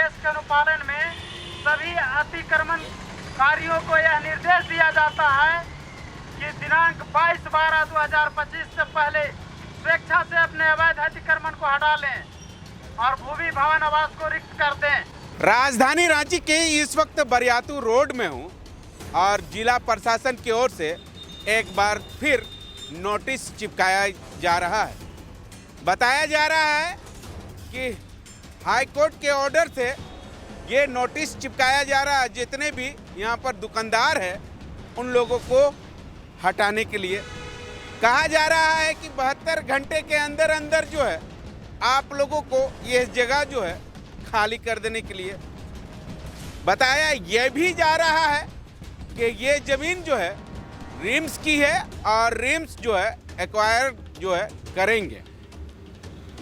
आदेश के अनुपालन में सभी अतिक्रमणकारियों को यह निर्देश दिया जाता है कि दिनांक 22/12/2025 से पहले स्वेच्छा से अपने अवैध अतिक्रमण को हटा लें और भूमि भवन आवास को रिक्त कर दें। राजधानी रांची के इस वक्त बरियातू रोड में हूँ और जिला प्रशासन की ओर से एक बार फिर नोटिस चिपकाया जा रहा है। बताया जा रहा है कि हाई कोर्ट के ऑर्डर से ये नोटिस चिपकाया जा रहा है, जितने भी यहाँ पर दुकानदार हैं उन लोगों को हटाने के लिए कहा जा रहा है कि 72 घंटे के अंदर अंदर जो है आप लोगों को ये जगह जो है खाली कर देने के लिए बताया यह भी जा रहा है कि ये ज़मीन जो है रिम्स की है और रिम्स जो है एक्वायर जो है करेंगे।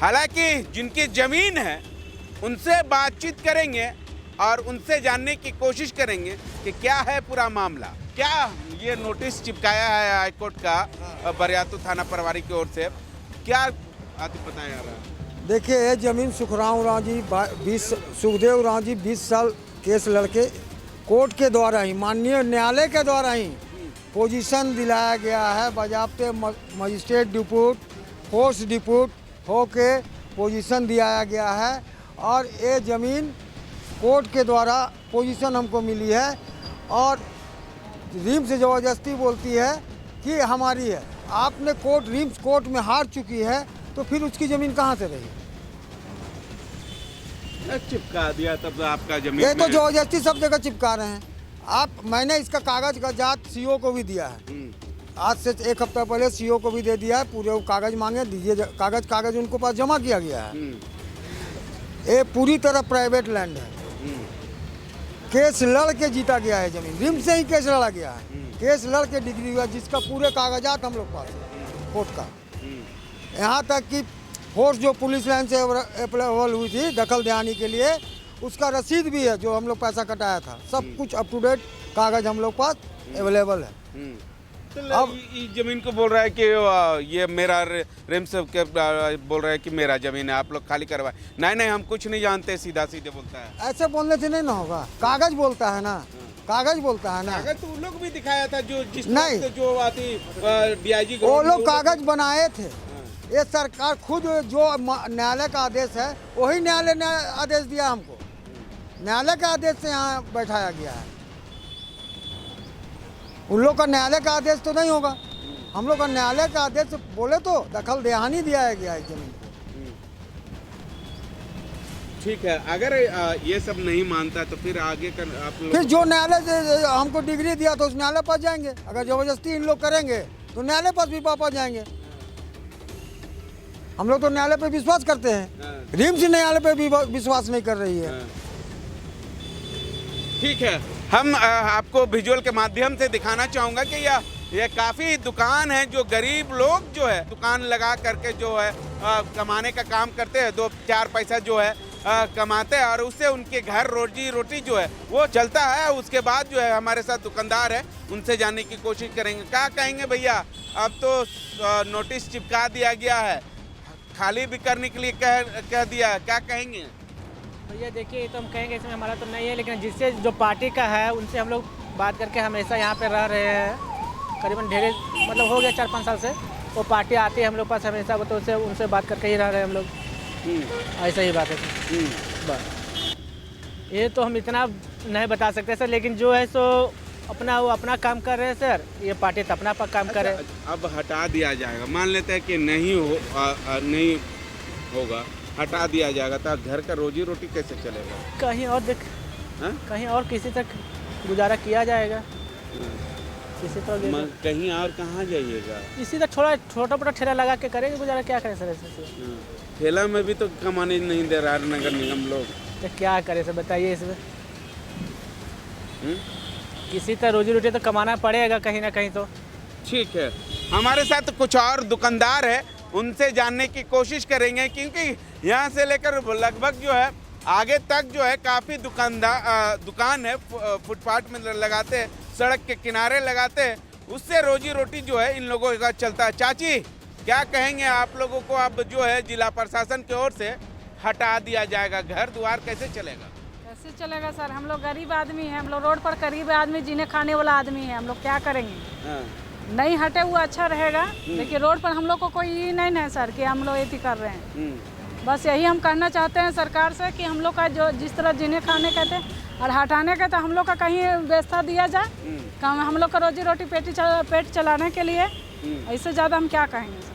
हालांकि जिनकी ज़मीन है उनसे बातचीत करेंगे और उनसे जानने की कोशिश करेंगे कि क्या है पूरा मामला। क्या ये नोटिस चिपकाया है हाईकोर्ट का बरियातू थाना प्रभारी की ओर से, क्या आदि बताया जा रहा है? देखिए ये ज़मीन सुखदेव उरांव जी 20 साल केस लड़के कोर्ट के द्वारा ही, माननीय न्यायालय के द्वारा ही पोजीशन दिलाया गया है। बाज़ाब्ते मजिस्ट्रेट डिप्यूट फोर्स डिप्यूट होके पोजीशन दिलाया गया है और ये ज़मीन कोर्ट के द्वारा पोजीशन हमको मिली है और रिम्स ज़बरदस्ती बोलती है कि हमारी है। आपने रिम्स कोर्ट में हार चुकी है तो फिर उसकी ज़मीन कहाँ से रही? चिपका दिया तब आपका जमीन ये तो ज़बरदस्ती सब जगह चिपका रहे हैं। मैंने इसका कागज का जात सीओ को भी दिया है, आज से 1 हफ्ता पहले सीओ को भी दे दिया है। पूरे कागज मांगे दीजिए, कागज उनको पास जमा किया गया है। ये पूरी तरह प्राइवेट लैंड है। केस लड़ के जीता गया है ज़मीन, रिम से ही केस लड़ा गया है। केस लड़ के डिग्री हुआ जिसका पूरे कागजात हम लोग पास है कोर्ट का। यहाँ तक कि फोर्स जो पुलिस लाइन से अवेलेबल हुई थी दखल देने के लिए, उसका रसीद भी है जो हम लोग पैसा कटाया था। सब कुछ अप टू डेट कागज हम लोग पास अवेलेबल है। अब जमीन को बोल रहा है कि ये मेरा रिम्स के बोल रहा है कि मेरा जमीन है, आप लोग खाली करवाए। नहीं हम कुछ नहीं जानते, सीधा सीधे बोलता है। ऐसे बोलने से नहीं ना होगा, कागज बोलता है ना, कागज बोलता है ना। कागज तो उन लोग भी दिखाया था जो जिस नहीं जो आती डीआईजी वो लोग कागज बनाए थे। ये सरकार खुद जो न्यायालय का आदेश है वही न्यायालय ने आदेश दिया हमको, न्यायालय का आदेश से यहाँ बैठाया गया है। उन लोग का न्यायालय का आदेश तो नहीं होगा, हम लोग का न्यायालय का आदेश बोले तो दखल देहानी दिया गया है जमीन को। ठीक है, अगर ये सब नहीं मानता तो फिर आगे कर आप लोग फिर जो न्यायालय से हमको डिग्री दिया तो उस न्यायालय पास जाएंगे। अगर जबरदस्ती इन लोग करेंगे तो न्यायालय पास भी वापस जाएंगे। हम लोग तो न्यायालय पे विश्वास करते हैं, रिम्स न्यायालय पे भी विश्वास नहीं कर रही है। ठीक है, हम आपको विजुअल के माध्यम से दिखाना चाहूँगा कि यह काफ़ी दुकान है जो गरीब लोग जो है दुकान लगा करके जो है कमाने का काम करते हैं, 2-4 पैसा जो है कमाते हैं और उससे उनके घर रोजी रोटी जो है वो चलता है। उसके बाद जो है हमारे साथ दुकानदार है, उनसे जानने की कोशिश करेंगे। क्या कहेंगे भैया, अब तो नोटिस चिपका दिया गया है, खाली भी करने के लिए कह दिया है, क्या कहेंगे? भैया देखिए, तो हम कहेंगे इसमें हमारा तो नहीं है, लेकिन जिससे जो पार्टी का है उनसे हम लोग बात करके हमेशा यहाँ पे रह रहे हैं। करीबन ढेर मतलब हो गया 4-5 साल से वो पार्टी आती है हम लोग पास हमेशा, तो उनसे बात करके ही रह रहे हैं हम लोग। ऐसा ही बात है बस। ये तो हम इतना नहीं बता सकते सर, लेकिन जो है सो वो अपना काम कर रहे हैं सर, ये पार्टी तो अपना काम कर रहे हैं। अब हटा दिया जाएगा, मान लेते हैं कि नहीं होगा, हटा दिया जाएगा तो घर का रोजी रोटी कैसे चलेगा? कहीं और कहीं और किसी तक गुजारा किया जाएगा, किसी तरह कहीं और कहाँ जाइएगा? इसी तक छोटा मोटा ठेला लगा के करेंगे गुजारा, क्या करें सर ऐसे? ठेला में भी तो कमाने नहीं दे रहा नगर निगम लोग, तो क्या करें सर बताइए इसमें? किसी तरह रोजी रोटी तो कमाना पड़ेगा कहीं ना कहीं तो। ठीक है, हमारे साथ कुछ और दुकानदार है, उनसे जानने की कोशिश करेंगे क्योंकि यहाँ से लेकर लगभग जो है आगे तक जो है काफ़ी दुकान है, फुटपाथ में लगाते हैं, सड़क के किनारे लगाते हैं, उससे रोजी रोटी जो है इन लोगों का चलता है। चाची क्या कहेंगे आप लोगों को? अब जो है जिला प्रशासन की ओर से हटा दिया जाएगा, घर द्वार कैसे चलेगा? कैसे चलेगा सर? हम लोग गरीब आदमी हैं, हम लोग रोड पर गरीब आदमी, जीने खाने वाला आदमी है, हम लोग क्या करेंगे? हाँ। नहीं हटे वो अच्छा रहेगा, लेकिन रोड पर हम लोग को कोई ये नहीं है सर कि हम लोग ये कर रहे हैं। बस यही हम कहना चाहते हैं सरकार से कि हम लोग का जो जिस तरह जीने खाने कहते हैं और हटाने का, तो हम लोग का कहीं व्यवस्था दिया जाए, हम लोग का रोजी रोटी पेट चलाने के लिए। इससे ज़्यादा हम क्या कहेंगे सर?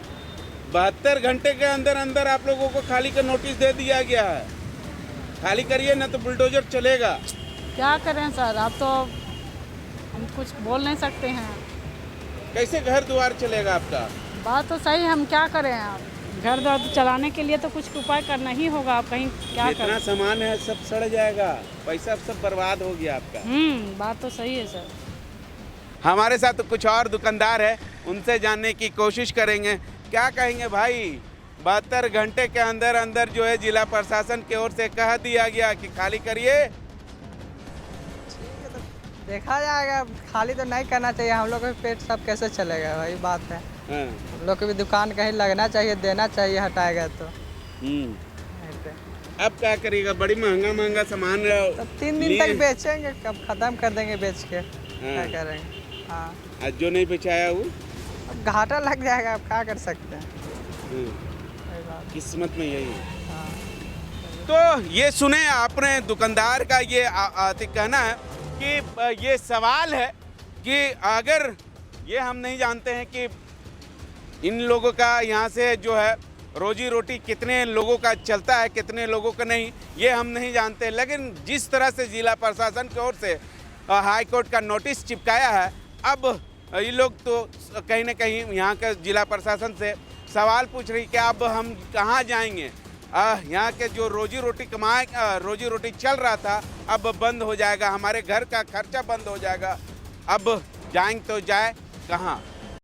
72 घंटे के अंदर अंदर आप लोगों को खाली का नोटिस दे दिया गया है। खाली करिए ना तो बुलडोजर चलेगा। क्या करें सर? अब तो हम कुछ बोल नहीं सकते हैं। कैसे घर द्वार चलेगा आपका? बात तो सही है, हम क्या करें? आप घर द्वार चलाने के लिए तो कुछ उपाय करना ही होगा। आप कहीं क्या जितना करें? सामान है सब सड़ जाएगा, पैसा सब बर्बाद हो गया आपका। बात तो सही है सर। हमारे साथ तो कुछ और दुकानदार है, उनसे जानने की कोशिश करेंगे। क्या कहेंगे भाई? 72 घंटे के अंदर अंदर जो है जिला प्रशासन की ओर से कह दिया गया कि खाली करिए। देखा जाएगा, खाली तो नहीं करना चाहिए। हम लोग का पेट सब कैसे चलेगा, वही बात है। हम लोग को भी दुकान कहीं लगना चाहिए, देना चाहिए, हटाएगा तो। ऐसे। अब क्या करिएगा? बड़ी महंगा महंगा सामान तो 3 दिन लिए। तक बेचेंगे, कब खत्म कर देंगे बेच के। क्या करेंगे? हाँ, आज जो नहीं बेचाया वो अब घाटा लग जाएगा, अब क्या कर सकते हैं? वही बात। किस्मत में यही है। हाँ। तो ये सुने आपने दुकानदार का ये कहना है कि ये सवाल है कि अगर ये हम नहीं जानते हैं कि इन लोगों का यहाँ से जो है रोजी रोटी कितने लोगों का चलता है, कितने लोगों का नहीं, ये हम नहीं जानते। लेकिन जिस तरह से जिला प्रशासन की ओर से हाई कोर्ट का नोटिस चिपकाया है, अब ये लोग तो कहीं ना कहीं यहाँ के जिला प्रशासन से सवाल पूछ रही कि अब हम कहाँ जाएंगे। यहाँ के जो रोजी रोटी चल रहा था अब बंद हो जाएगा, हमारे घर का खर्चा बंद हो जाएगा, अब जाएंगे तो जाए कहाँ।